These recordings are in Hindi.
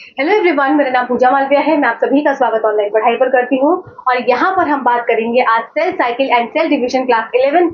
हेलो एवरीवन, मेरा नाम पूजा मालविया है। मैं आप सभी का स्वागत ऑनलाइन पढ़ाई पर करती हूँ और यहाँ पर हम बात करेंगे आज cell cycle and cell division class 11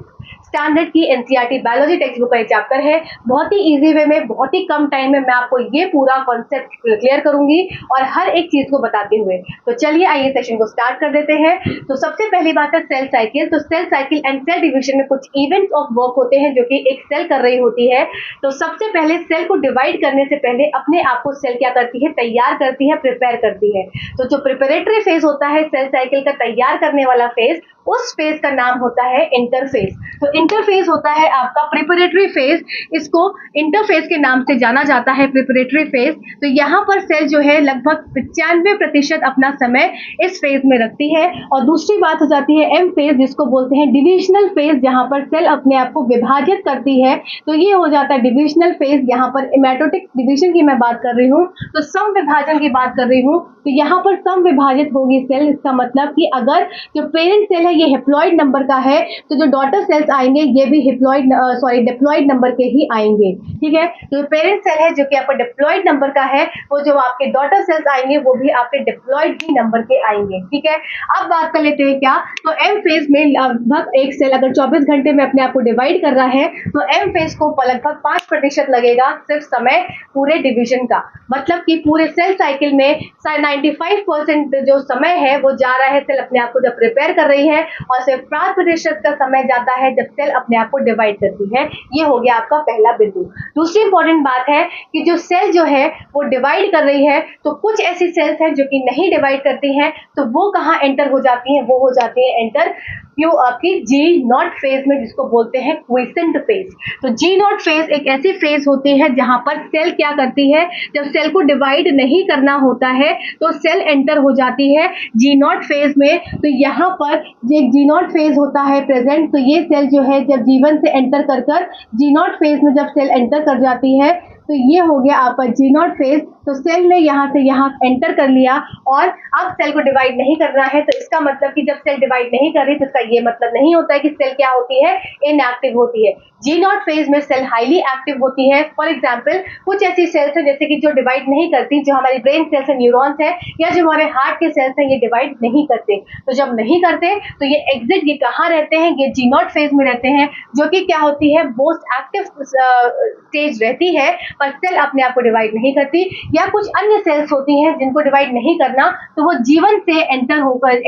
standard की एनसीईआरटी बायोलॉजी टेक्स्ट बुक का एक चैप्टर है। बहुत ही इजी वे में, बहुत ही कम टाइम में मैं आपको ये पूरा कॉन्सेप्ट क्लियर करूंगी और हर एक चीज को बताते हुए। तो चलिए आइए सेशन को स्टार्ट कर देते हैं। तो सबसे पहली बात है सेल साइकिल। तो cell cycle and cell division में कुछ इवेंट्स ऑफ वर्क होते हैं जो कि एक सेल कर रही होती है। तो सबसे पहले सेल को डिवाइड करने से पहले अपने आप को सेल क्या करती है, तैयार करती है, प्रिपेयर करती है। तो जो प्रिपरेटरी फेज होता है सेल साइकिल का तैयार करने वाला फेज, उस फेज का नाम होता है इंटरफेज। तो इंटरफेज होता है आपका प्रिपरेटरी फेज, इसको इंटरफेज के नाम से जाना जाता है, प्रिपरेटरी फेज। तो यहाँ पर सेल जो है लगभग 95% अपना समय इस फेज में रखती है। और दूसरी बात हो जाती है एम फेज, जिसको बोलते हैं डिविजनल फेज, जहाँ पर सेल अपने आप को विभाजित करती है। तो ये हो जाता है डिविजनल फेज। यहाँ पर मेटोटिक डिविजन की मैं बात कर रही हूँ, तो सम विभाजन की बात कर रही हूँ। तो यहाँ पर सम विभाजित होगी सेल। इसका मतलब कि अगर जो पेरेंट सेल है ये हैप्लॉइड नंबर का है, तो जो डॉटर सेल्स आएंगे ये भी डिप्लॉइड नंबर के ही आएंगे। ठीक है, तो पेरेंट सेल है जो कि आपका डिप्लॉइड नंबर का है, वो जो आपके डॉटर सेल्स आएंगे वो भी आपके डिप्लॉइड ही नंबर के आएंगे। ठीक है, अब बात कर लेते हैं क्या। तो एम फेज में लगभग एक सेल अगर 24 घंटे में अपने आप को डिवाइड कर रहा है, तो एम फेज को लगभग 5% लगेगा सिर्फ समय पूरे डिवीजन का। मतलब कि पूरे सेल साइकिल में 95% जो समय है वो जा रहा है सेल अपने आप को जब प्रिपेयर कर रही है, और सिर्फ 5% का समय जाता है जब सेल अपने आप को डिवाइड करती है। ये हो गया आपका पहला बिंदु। दूसरी इंपॉर्टेंट बात है कि जो सेल जो है वो डिवाइड कर रही है, तो कुछ ऐसी सेल्स हैं जो कि नहीं डिवाइड करती हैं, तो वो कहाँ एंटर हो जाती हैं, वो हो जाती है एंटर क्यों आपकी जी नॉट फेज में, जिसको बोलते हैं क्विसेंट फेज। तो जी नॉट फेज एक ऐसी फेज होती है जहां पर सेल क्या करती है, जब सेल को डिवाइड नहीं करना होता है तो सेल एंटर हो जाती है जी नॉट फेज में। तो यहाँ पर एक जी नॉट फेज होता है प्रेजेंट। तो ये सेल जो है जब जीवन से एंटर कर जी नॉट फेज में जब सेल एंटर कर जाती है, तो ये हो गया आपका जी नॉट फेज। तो सेल ने यहाँ से यहाँ एंटर कर लिया और अब सेल को डिवाइड नहीं करना है। तो इसका मतलब कि जब सेल डिवाइड नहीं कर रही तो इसका ये मतलब नहीं होता है कि सेल क्या होती है, इनएक्टिव होती है। जी नॉट फेज में सेल हाईली एक्टिव होती है। फॉर एग्जाम्पल कुछ ऐसी सेल्स है जैसे कि जो डिवाइड नहीं करती, जो हमारी ब्रेन सेल्स है, न्यूरॉन्स है, या जो हमारे हार्ट के सेल्स है, ये डिवाइड नहीं करते। तो जब नहीं करते तो ये एग्जिट, ये कहाँ रहते हैं, ये जी नॉट फेज में रहते हैं, जो कि क्या होती है, मोस्ट एक्टिव स्टेज रहती है, पर सेल अपने आप को डिवाइड नहीं करती। या कुछ अन्य सेल्स होती हैं जिनको डिवाइड नहीं करना, तो वो जीवन से एंटर होकर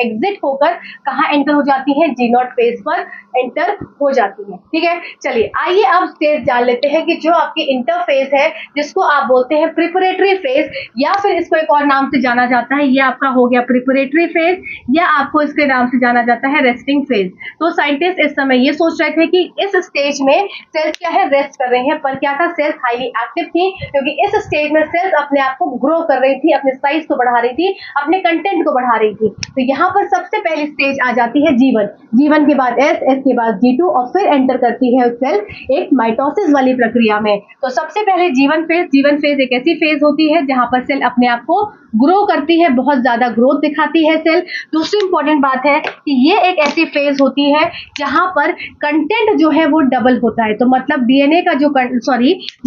एग्जिट होकर कहाँ एंटर हो जाती है, जी नॉट फेज पर एंटर हो जाती है। ठीक है, चलिए आइए अब स्टेज जान लेते हैं कि जो आपकी इंटरफेज है, जिसको आप बोलते हैं प्रिपरेटरी फेज, या फिर इसको एक और नाम से जाना जाता है, ये आपका हो गया प्रिपरेटरी फेज, या आपको इसके नाम से जाना जाता है रेस्टिंग फेज। तो साइंटिस्ट इस समय ये सोच रहे थे कि इस स्टेज में सेल्स क्या है, रेस्ट कर रही हैं, पर क्या था, सेल्स हाईली एक्टिव थी, क्योंकि इस स्टेज में सेल्स अपने आप को ग्रो कर रही थी, अपने साइज को बढ़ा रही थी, अपने कंटेंट को बढ़ा रही थी। तो यहाँ पर सबसे पहली स्टेज आ जाती है जीवन। जीवन के बाद एस के बाद G2, और फिर एंटर करती है सेल एक माइटोसिस वाली प्रक्रिया में। तो सबसे पहले जीवन फेज एक ऐसी फेज होती है जहां पर सेल अपने आप को ग्रो करती है, बहुत ज्यादा ग्रोथ दिखाती है सेल। दूसरी इंपॉर्टेंट बात है कि ये एक ऐसी फेज होती है जहां पर कंटेंट जो है वो डबल होता है। तो मतलब डीएनए का जो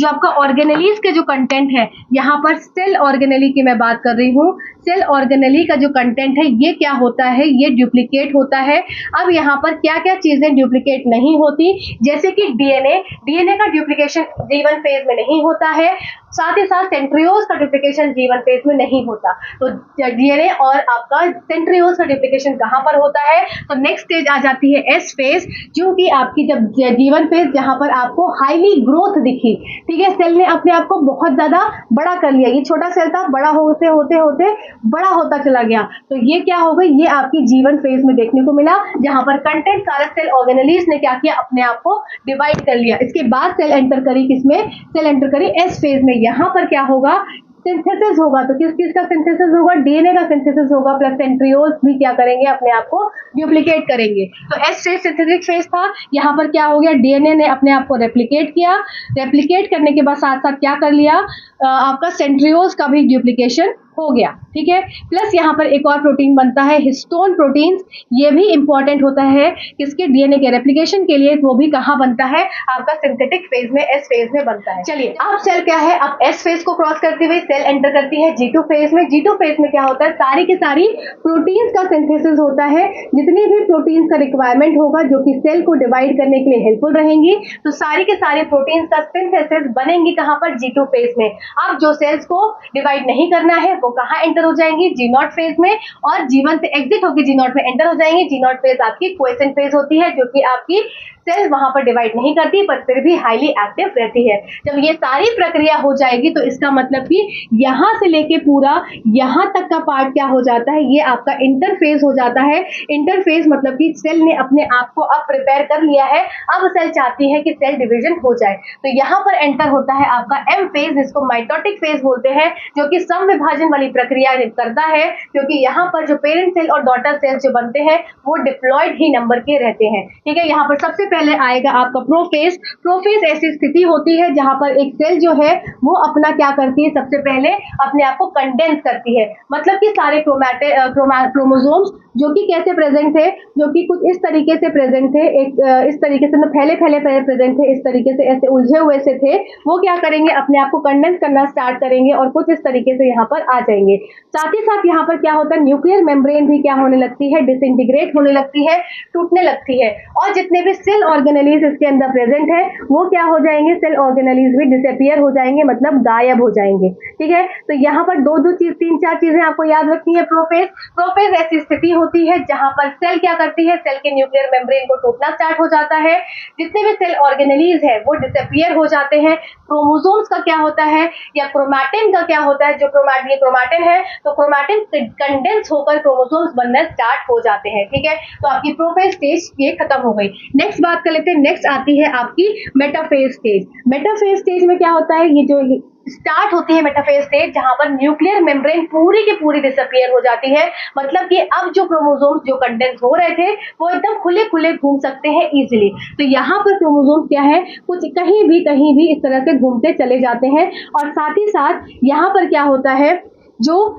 आपका ऑर्गेनेलीज के जो कंटेंट है, यहाँ पर सेल ऑर्गेनेली की मैं बात कर रही हूँ, सेल ऑर्गेनेली का जो कंटेंट है ये क्या होता है, ये डुप्लीकेट होता है। अब यहाँ पर क्या क्या चीजें डुप्लीकेट नहीं होती, जैसे कि डीएनए का डुप्लीकेशन जीवन फेज में नहीं होता है, साथ ही साथ सेंट्रियोज का डुप्लीकेशन जीवन फेज में नहीं होता। तो डीएनए और आपका सेंट्रियोज का डुप्लीकेशन कहाँ पर होता है, तो नेक्स्ट स्टेज आ जाती है एस फेज, जो कि आपकी जब जीवन फेज, जहां पर आपको हाईली ग्रोथ दिखी। ठीक है, सेल ने अपने आप को बहुत ज्यादा बड़ा कर लिया, ये छोटा सेल था, बड़ा होते होते होते बड़ा होता चला गया। तो ये क्या हो गई, ये आपकी जीवन फेज में देखने को मिला, जहां पर कंटेंट सारा सेल ऑर्गेनेलीज ने क्या किया, अपने आप को डिवाइड कर लिया। इसके बाद सेल एंटर करी किसमें, सेल एंटर करी एस फेज में। यहाँ पर क्या होगा, सिंथेसिस होगा। तो किस चीज का सिंथेसिस होगा, डीएनए का सिंथेसिस होगा, प्लस सेंट्रियोल्स भी क्या करेंगे, अपने आप को डुप्लीकेट करेंगे। तो एस फेज सिंथेटिक फेज था, यहाँ पर क्या हो गया, डीएनए ने अपने आप को रेप्लिकेट किया, रेप्लिकेट करने के बाद साथ साथ क्या कर लिया, आपका सेंट्रियोल्स का भी डुप्लीकेशन हो गया। ठीक है। प्लस यहाँ पर एक और प्रोटीन बनता है हिस्टोन प्रोटीन्स, ये भी इंपॉर्टेंट होता है किसके डीएनए के रेप्लिकेशन के लिए, वो भी कहाँ बनता है आपका सिंथेटिक फेज में, एस फेज में बनता है। चलिए अब सेल क्या है, अब एस फेज को क्रॉस करते हुए सेल एंटर करती है G2 फेज में। G2 फेज में क्या होता है, सारी की सारी प्रोटीन्स का सिंथेसिस होता है, जितनी भी प्रोटीन्स का रिक्वायरमेंट होगा जो कि सेल को डिवाइड करने के लिए हेल्पफुल रहेंगी, तो सारी के सारे प्रोटीन्स का सिंथेसिस बनेंगी कहाँ पर, G2 फेज में। अब जो सेल्स को डिवाइड नहीं करना है वो कहाँ एंटर हो जाएंगी, G0 फेज में, और G1 से एग्जिट होकर G0 में एंटर हो जाएंगे। G0 फेज आपकी क्वेसेंट फेज होती है, जो कि आपकी सेल वहां पर डिवाइड नहीं करती पर फिर भी हाईली एक्टिव रहती है। जब ये सारी प्रक्रिया हो जाएगी तो इसका मतलब कि यहां से लेके पूरा यहां तक का पार्ट क्या हो जाता है, ये आपका इंटरफेज हो जाता है। इंटरफेज मतलब कि सेल ने अपने आप को अब प्रिपेयर कर लिया है, अब सेल चाहती है कि सेल डिवीजन हो जाए, तो यहाँ पर एंटर होता है आपका एम फेज, जिसको माइटोटिक फेज बोलते हैं, जो कि सम विभाजन वाली प्रक्रिया करता है, क्योंकि यहाँ पर जो पेरेंट सेल और डॉटर सेल्स जो बनते हैं वो डिप्लॉयड ही नंबर के रहते हैं। ठीक है, यहाँ पर सबसे पहले आएगा आपका प्रोफेज। प्रोफेज ऐसी स्थिति होती है जहां पर एक सेल जो है वो अपना क्या करती है, सबसे पहले अपने आप को कंडेंस करती है, मतलब कि सारे क्रोमोसोम्स जो कि कैसे प्रेजेंट थे, जो कि कुछ इस तरीके से प्रेजेंट थे, एक इस तरीके से फैले प्रेजेंट थे, इस तरीके से ऐसे उलझे हुए से थे, वो क्या करेंगे अपने आप को कंडेंस करना स्टार्ट करेंगे और कुछ इस तरीके से यहाँ पर आ जाएंगे। साथ ही साथ यहाँ पर क्या होता है, न्यूक्लियर मेम्ब्रेन भी क्या होने लगती है, डिसइंटीग्रेट होने लगती है, टूटने लगती है, और जितने भी सेल ऑर्गेनेलीज इसके अंदर प्रेजेंट है वो क्या हो जाएंगे, सेल ऑर्गेनेलीज भी डिसअपियर हो जाएंगे, मतलब गायब हो जाएंगे। ठीक है, तो यहाँ पर तीन चार चीजें आपको याद रखनी है। प्रोफेज ऐसी स्थिति होती है जहां पर सेल क्या करती है, सेल के न्यूक्लियर मेम्ब्रेन को टूटना स्टार्ट हो जाता है, जितने भी सेल ऑर्गेनेलीज है वो डिसअपियर हो जाते हैं। क्रोमोसोम्स का क्या होता है या क्रोमैटिन का क्या होता है, जो क्रोमैटिन है, तो क्रोमैटिन कंडेंस होकर क्रोमोसोम्स बनना स्टार्ट हो जाते हैं। ठीक है, तो आपकी प्रोफेज स्टेज ये खत्म हो गई। नेक्स्ट बात कर लेते हैं, नेक्स्ट आती है आपकी मेटाफेज स्टेज। मेटाफेज स्टेज में क्या होता है, ये जो स्टार्ट होती है मेटाफेज स्टेज, जहां पर न्यूक्लियर मेम्ब्रेन पूरी की पूरी डिसअपियर हो जाती है, मतलब कि अब जो क्रोमोसोम्स जो कंडेंस हो रहे थे वो एकदम खुले खुले घूम सकते हैं इजीली। तो यहाँ पर क्रोमोसोम्स क्या है, कुछ कहीं भी इस तरह से घूमते चले जाते हैं, और साथ ही साथ यहाँ पर क्या होता है, जो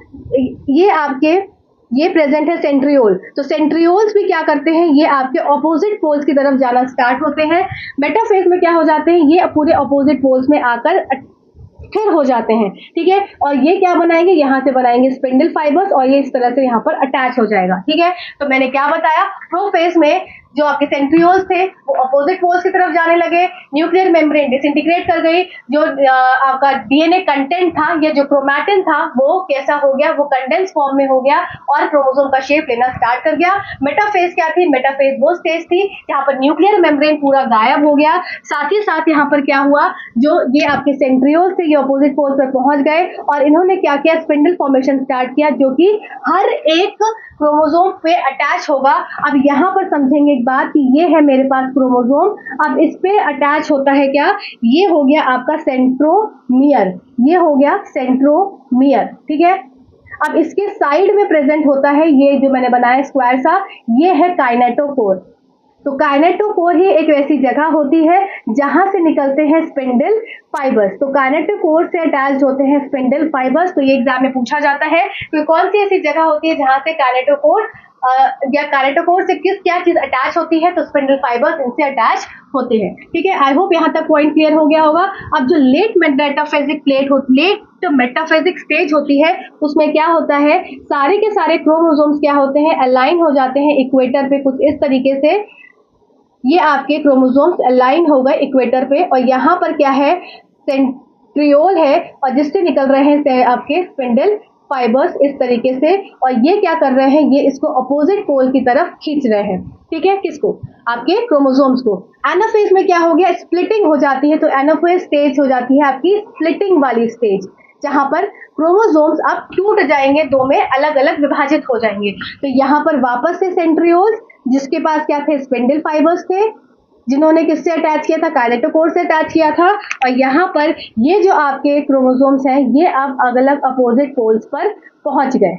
ये प्रेजेंट है सेंट्रियोल, तो सेंट्रियोल्स भी क्या करते हैं, ये आपके ऑपोजिट पोल्स की तरफ जाना स्टार्ट होते हैं। मेटाफेज में क्या हो जाते हैं, ये पूरे ऑपोजिट पोल्स में आकर स्थिर हो जाते हैं। ठीक है, और ये क्या बनाएंगे, यहाँ से बनाएंगे स्पिंडल फाइबर्स, और ये इस तरह से यहाँ पर अटैच हो जाएगा। ठीक है, तो मैंने क्या बताया, प्रोफेज में जो आपके सेंट्रियोल्स थे वो अपोजिट पोल्स की तरफ जाने लगे, न्यूक्लियर मेम्ब्रेन डिसइंटीग्रेट कर गई, जो आपका डीएनए कंटेंट था या जो क्रोमैटिन था वो कैसा हो गया, वो कंडेंस फॉर्म में हो गया और क्रोमोसोम का शेप लेना स्टार्ट कर गया। मेटाफेज क्या थी, मेटाफेज वो स्टेज थी जहां पर न्यूक्लियर मेम्ब्रेन पूरा गायब हो गया, साथ ही साथ यहाँ पर क्या हुआ, जो ये आपके सेंट्रियोल्स थे ये अपोजिट पोल्स पर पहुंच गए और इन्होंने क्या किया, स्पिंडल फॉर्मेशन स्टार्ट किया, जो कि हर एक क्रोमोसोम पे अटैच होगा। अब यहाँ पर समझेंगे एक बात कि ये है मेरे पास क्रोमोसोम, अब इस पे अटैच होता है क्या, ये हो गया आपका सेंट्रोमियर, ये हो गया सेंट्रोमियर। ठीक है, अब इसके साइड में प्रेजेंट होता है ये जो मैंने बनाया स्क्वायर सा, ये है काइनेटोकोर। तो काइनेटोकोर ही एक ऐसी जगह होती है जहां से निकलते हैं स्पिंडल फाइबर्स। तो काइनेटोकोर से अटैच्ड होते हैं स्पिंडल फाइबर्स। तो ये एग्जाम में पूछा जाता है कि कौन सी ऐसी जगह होती है जहां से काइनेटोकोर या काइनेटोकोर से क्या चीज अटैच होती है, तो स्पिंडल फाइबर्स इनसे अटैच होते हैं। ठीक है, आई होप यहाँ तक पॉइंट क्लियर हो गया होगा। अब जो लेट मेटाफेजिक स्टेज होती है उसमें क्या होता है, सारे के सारे क्रोमोसोम्स क्या होते हैं, अलाइन हो जाते हैं इक्वेटर पे कुछ इस तरीके से। ये आपके क्रोमोसोम्स अलाइन हो गए इक्वेटर पे और यहाँ पर क्या है, सेंट्रियोल है और जिससे निकल रहे हैं आपके स्पिंडल फाइबर्स इस तरीके से, और ये क्या कर रहे हैं, ये इसको अपोजिट पोल की तरफ खींच रहे हैं। ठीक है, किसको, आपके क्रोमोसोम्स को। एनाफेज में क्या हो गया, स्प्लिटिंग हो जाती है। तो एनाफेज स्टेज हो जाती है आपकी स्प्लिटिंग वाली स्टेज, जहां पर क्रोमोसोम्स अब टूट जाएंगे, दो में अलग अलग विभाजित हो जाएंगे। तो यहाँ पर वापस से सेंट्रियोल्स जिसके पास क्या थे, स्पिंडल फाइबर्स थे, जिन्होंने किससे अटैच किया था, काइनेटोकोर से अटैच किया था, और यहाँ पर ये जो आपके क्रोमोसोम्स हैं ये अब अलग अलग अपोजिट पोल्स पर पहुंच गए।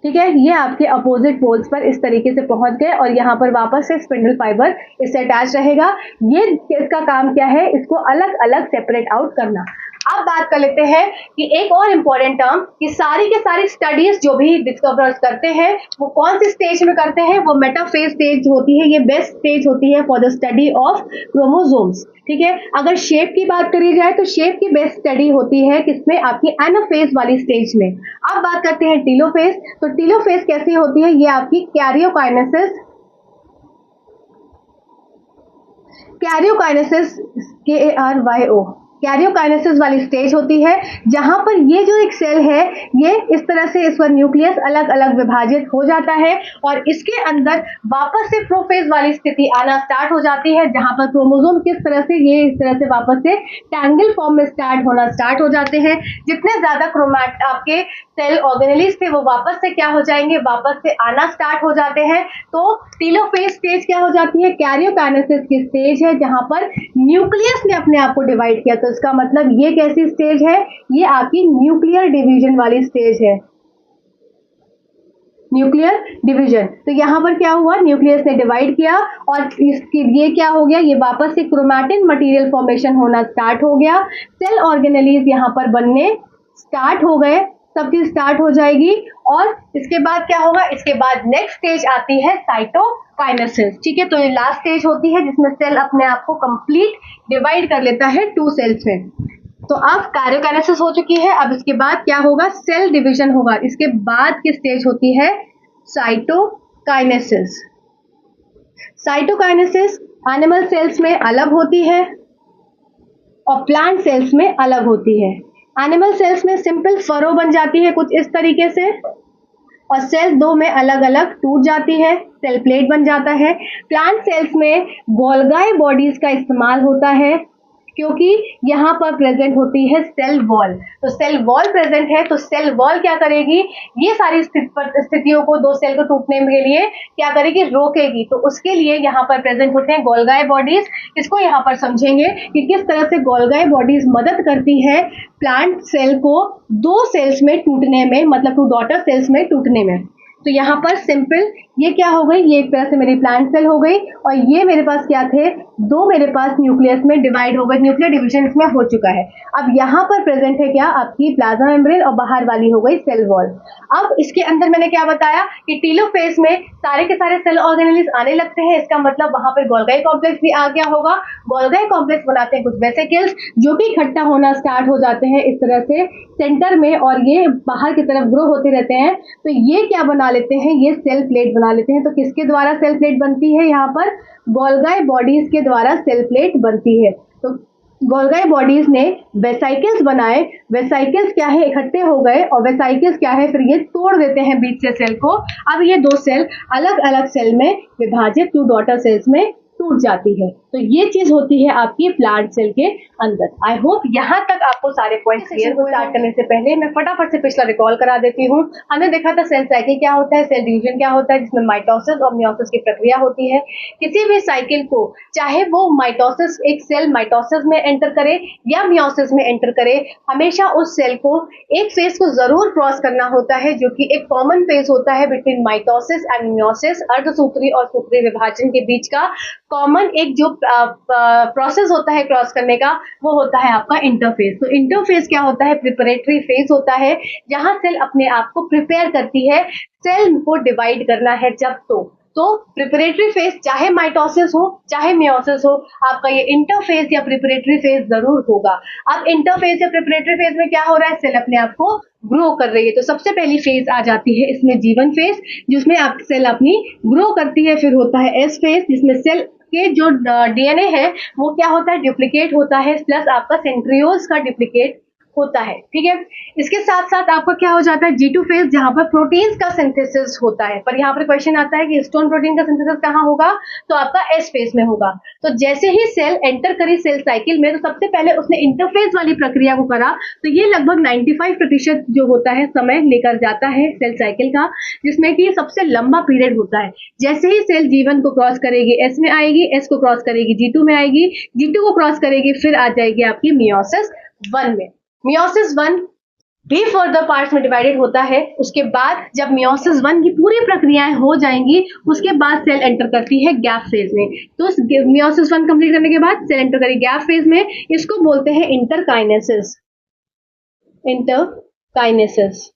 ठीक है, ये आपके अपोजिट पोल्स पर इस तरीके से पहुंच गए और यहाँ पर वापस से स्पिंडल फाइबर इससे अटैच रहेगा। ये इसका काम क्या है, इसको अलग अलग सेपरेट आउट करना। अब बात कर लेते हैं कि एक और इम्पोर्टेंट टर्म कि सारी के सारी स्टडीज जो भी डिस्कवर्स करते हैं वो कौन सी स्टेज में करते हैं, वो मेटाफेज स्टेज होती है, ये बेस्ट स्टेज होती है for the study of chromosomes. ठीक है, अगर शेप की बात करी जाए तो शेप की बेस्ट स्टडी होती है किसमें, आपकी एनाफेज वाली स्टेज में। अब बात करते हैं टीलोफेज। तो टीलोफेज कैसी होती है, ये आपकी कैरियोकाइनेसिस KARYO कैरियोकाइनेसिस वाली स्टेज होती है, जहां पर ये जो एक सेल है ये इस तरह से इसका न्यूक्लियस अलग अलग विभाजित हो जाता है और इसके अंदर वापस से प्रोफेज वाली स्थिति आना स्टार्ट हो जाती है, जहां पर क्रोमोसोम किस तरह से ये इस तरह से वापस से टैंगल फॉर्म में स्टार्ट होना स्टार्ट हो जाते हैं। जितने ज्यादा क्रोमैट आपके सेल ऑर्गेनेलिस थे वो वापस से क्या हो जाएंगे, वापस से आना स्टार्ट हो जाते हैं। तो टीलोफेज स्टेज क्या हो जाती है, कैरियोकाइनेसिस की स्टेज है जहां पर न्यूक्लियस ने अपने आप को डिवाइड किया। तो इसका मतलब ये कैसी स्टेज है, ये आपकी न्यूक्लियर डिवीजन वाली स्टेज है, न्यूक्लियर डिवीजन। तो यहाँ पर क्या हुआ, न्यूक्लियस ने डिवाइड किया और इसकी ये क्या हो गया, ये वापस से क्रोमैटिन मटेरियल फॉर्मेशन होना स्टार्ट हो गया, सेल ऑर्गेनेलीज यहाँ पर बनने स्टार्ट हो गए, सब चीज स्टार्ट हो जाएगी। और इसके बाद क्या होगा, इसके बाद नेक्स्ट स्टेज आती है साइटोकाइनेसिस। ठीक है, तो ये लास्ट स्टेज होती है जिसमें सेल अपने आप को कंप्लीट डिवाइड कर लेता है 2 सेल्स में। तो अब कैरियोकाइनेसिस हो चुकी है, अब इसके बाद क्या होगा, सेल डिवीजन होगा। इसके बाद की स्टेज होती है साइटोकाइनेसिस। साइटोकाइनेसिस एनिमल सेल्स में अलग होती है और प्लांट सेल्स में अलग होती है। एनिमल सेल्स में सिंपल फरो बन जाती है कुछ इस तरीके से और सेल्स 2 में अलग अलग टूट जाती है, सेल प्लेट बन जाता है। प्लांट सेल्स में गोल्गाई बॉडीज का इस्तेमाल होता है क्योंकि यहाँ पर प्रेजेंट होती है सेल वॉल। तो सेल वॉल प्रेजेंट है तो सेल वॉल क्या करेगी, ये सारी स्थितियों को 2 सेल को टूटने के लिए क्या करेगी, रोकेगी। तो उसके लिए यहाँ पर प्रेजेंट होते हैं गोल्गाई बॉडीज। इसको यहाँ पर समझेंगे कि किस तरह से गोल्गाई बॉडीज मदद करती है प्लांट सेल को 2 सेल्स में टूटने में, मतलब 2 डॉटर सेल्स में टूटने में। तो यहाँ पर सिंपल ये क्या हो गई, ये एक तरह से मेरी प्लांट सेल हो गई और ये मेरे पास क्या थे, 2 मेरे पास न्यूक्लियस में डिवाइड हो गए, न्यूक्लियर डिवीजन इसमें हो चुका है। अब यहाँ पर प्रेजेंट है क्या, आपकी प्लाज्मा मेम्ब्रेन और बाहर वाली हो गई सेल वॉल। अब इसके अंदर मैंने क्या बताया कि टीलोफेज में सारे के सारे सेल ऑर्गेनेलिस आने लगते हैं, इसका मतलब वहां पर गोल्गाई कॉम्प्लेक्स भी आ गया होगा। गोल्गाई कॉम्प्लेक्स बनाते हैं कुछ वेसिकल्स जो कि इकट्ठा होना स्टार्ट हो जाते हैं इस तरह से सेंटर में और ये बाहर की तरफ ग्रो होते रहते हैं। तो ये क्या बना लेते हैं, ये सेल प्लेट बना लेते हैं। तो किसके द्वारा सेल प्लेट बनती है, यहाँ पर गोल्गाई बॉडीज के द्वारा सेल प्लेट बनती है। तो गोल्गाई बॉडीज ने वेसाइकल्स बनाए, वेसाइकल्स क्या है, इकट्ठे हो गए और वेसाइकल्स क्या है, फिर ये तोड़ देते हैं बीच से सेल को। अब ये 2 सेल अलग अलग सेल में विभाजित 2 डॉटर सेल्स में टूट जाती है। तो ये चीज होती है आपकी प्लांट सेल के अंदर। आई होप यहाँ तक आपको सारे पॉइंट्स क्लियर हो। स्टार्ट करने से पहले मैं फटाफट से पिछला रिकॉल करा देती हूँ। हमने देखा था सेल साइकिल क्या होता है, सेल डिवीजन क्या होता है, जिसमें माइटोसिस और मियोसिस की प्रक्रिया होती है। किसी भी साइकिल को चाहे वो माइटोसिस, एक सेल माइटोसिस में एंटर करे या मियोसिस में एंटर करे, हमेशा उस सेल को एक फेज को जरूर क्रॉस करना होता है जो कि एक कॉमन फेज होता है बिटवीन माइटोसिस एंड मियोसिस। अर्धसूत्री और सूत्री विभाजन के बीच का कॉमन एक जो प्रोसेस होता है क्रॉस करने का, वो होता है आपका इंटरफेज। तो इंटरफेज क्या होता है, प्रिपरेटरी फेज होता है जहां सेल अपने आप को प्रिपेयर करती है सेल को डिवाइड करना है जब तो प्रिपरेटरी फेज चाहे माइटोसिस हो चाहे मियोसिस हो, आपका ये इंटरफेज या प्रिपरेटरी फेज जरूर होगा। अब इंटरफेज या प्रिपरेटरी फेज में क्या हो रहा है, सेल अपने आप को ग्रो कर रही है। तो सबसे पहली फेज आ जाती है इसमें G1 फेज, जिसमें आप सेल अपनी ग्रो करती है। फिर होता है S फेज, जिसमें सेल के जो DNA है वो क्या होता है, डुप्लीकेट होता है, प्लस आपका सेंट्रियोल्स का डुप्लीकेट होता है। ठीक है, इसके साथ साथ आपका क्या हो जाता है G2 फेज, जहां पर प्रोटीन्स का सिंथेसिस होता है। पर यहाँ पर क्वेश्चन आता है कि हिस्टोन प्रोटीन का सिंथेसिस कहाँ होगा, तो आपका S फेज में होगा। तो जैसे ही सेल एंटर करी सेल साइकिल में, तो सबसे पहले उसने इंटरफेज वाली प्रक्रिया को करा। तो ये लगभग 95% जो होता है समय लेकर जाता है सेल साइकिल का, जिसमें कि सबसे लंबा पीरियड होता है। जैसे ही सेल G1 को क्रॉस करेगी S में आएगी, S को क्रॉस करेगी G2 में आएगी, G2 को क्रॉस करेगी फिर आ जाएगी आपकी मियोसिस 1 में। मियोसिस 1 भी फर्दर पार्ट्स में डिवाइडेड होता है। उसके बाद जब मियोसिस 1 की पूरी प्रक्रियाएं हो जाएंगी, उसके बाद सेल एंटर करती है गैप फेज में। तो मियोसिस 1 कंप्लीट करने के बाद सेल एंटर करेगी गैप फेज में, इसको बोलते हैं इंटरकाइनेसिस। इंटरकाइनेसिस।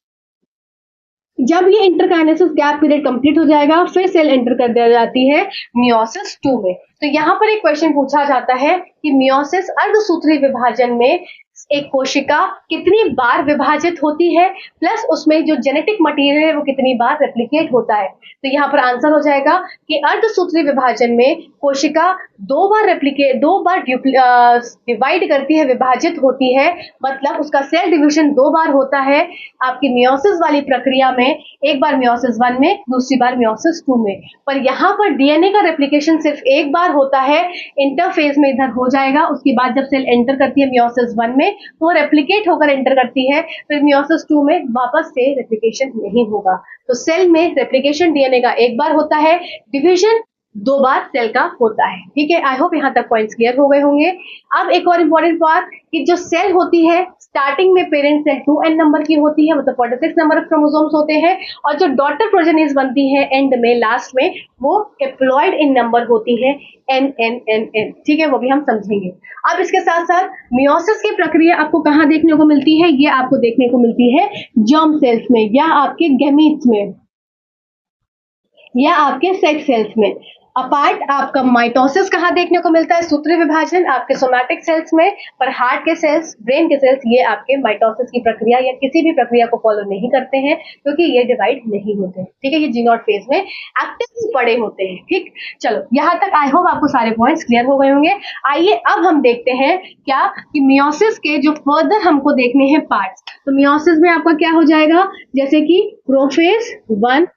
जब ये इंटरकाइनेसिस गैप पीरियड कंप्लीट हो जाएगा फिर सेल एंटर कर दिया जाती है मियोसिस 2 में। तो यहाँ पर एक क्वेश्चन पूछा जाता है कि मियोसिस अर्धसूत्री विभाजन में एक कोशिका कितनी बार विभाजित होती है, प्लस उसमें जो जेनेटिक मटेरियल है वो कितनी बार रेप्लिकेट होता है। तो यहाँ पर आंसर हो जाएगा कि अर्धसूत्री विभाजन में कोशिका दो बार डिवाइड करती है, विभाजित होती है, मतलब उसका सेल डिवीजन 2 बार होता है। आपकी मियोसिस वाली प्रक्रिया में एक बार मियोसिस 1 में, दूसरी बार मियोसिस 2 में। पर यहाँ पर डीएनए का रेप्लिकेशन सिर्फ एक बार होता है, इंटरफेज में इधर हो जाएगा, उसके बाद जब सेल एंटर करती है मियोसिस 1 में वो रेप्लिकेट होकर एंटर करती है, फिर मियोसिस 2 में वापस से रेप्लिकेशन नहीं होगा। तो सेल में रेप्लिकेशन डीएनए का एक बार होता है, डिवीजन 2 बार सेल का होता है। ठीक है, आई होप यहाँ तक पॉइंट्स क्लियर हो गए होंगे। अब एक और इंपॉर्टेंट बात कि जो सेल होती है स्टार्टिंग में पेरेंट सेल 2n नंबर की होती है, मतलब 46 नंबर ऑफ क्रोमोसोम्स होते हैं, और जो डॉटर प्रोजेनिस बनती है एंड में, लास्ट में, वो हैप्लॉइड इन नंबर होती है n। ठीक है, वो भी हम समझेंगे। अब इसके साथ साथ मियोसिस की प्रक्रिया आपको कहाँ देखने को मिलती है? ये आपको देखने को मिलती है जर्म सेल्स में, या आपके गैमीट्स में, या आपके सेक्स सेल्स में। अपार्ट आपका माइटोसिस कहाँ देखने को मिलता है? सूत्री विभाजन आपके सोमैटिक सेल्स में। पर हार्ट के सेल्स, ब्रेन के सेल्स, ये आपके माइटोसिस की प्रक्रिया या किसी भी प्रक्रिया को फॉलो नहीं करते हैं, क्योंकि ये डिवाइड नहीं होते। ठीक है, ये जी नॉट फेज में एक्टिवली पड़े होते हैं। ठीक, चलो यहाँ तक आई होप आपको सारे पॉइंट्स क्लियर हो गए होंगे। आइए अब हम देखते हैं क्या कि मियोसिस के जो फर्दर हमको देखने हैं पार्ट्स। तो मियोसिस में आपका क्या हो जाएगा, जैसे कि प्रोफेज 1,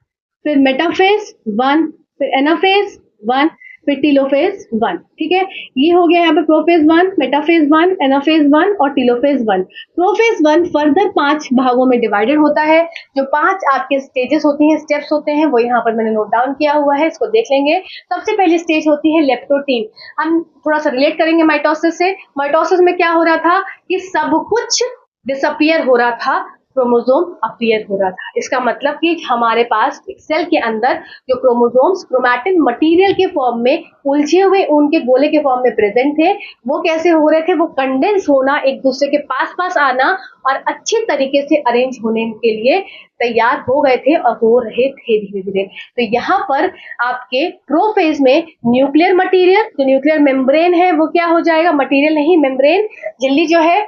फिर मेटाफेज 1, फिर एनाफेज 1, फिर टीलोफेज 1। ठीक है, ये हो गया यहाँ पे प्रोफेज 1, मेटाफेज 1, एनाफेज 1 और टीलोफेज 1। प्रोफेज 1 फर्दर 5 भागों में डिवाइडेड होता है। जो 5 आपके स्टेजेस होती हैं, स्टेप्स होते हैं, वो यहाँ पर मैंने नोट डाउन किया हुआ है, इसको देख लेंगे। सबसे पहली स्टेज होती है लेप्टोटीन। हम थोड़ा सा रिलेट करेंगे माइटोसिस से। माइटोसिस में क्या हो रहा था कि सब कुछ डिसअपियर हो रहा था, क्रोमोसोम अपीयर हो रहा था। इसका मतलब कि हमारे पास एक सेल के अंदर जो क्रोमोसोम्स क्रोमैटिन मटेरियल के फॉर्म में उलझे हुए उनके गोले के फॉर्म में प्रेजेंट थे, वो कैसे हो रहे थे? वो कंडेंस होना, एक दूसरे के पास पास आना और अच्छे तरीके से अरेंज होने के लिए तैयार हो गए थे और हो रहे थे धीरे धीरे। तो यहाँ पर आपके प्रोफेज में न्यूक्लियर मटेरियल, जो न्यूक्लियर मेम्ब्रेन है, वो क्या हो जाएगा? मटेरियल नहीं, मेम्ब्रेन, झिल्ली जो है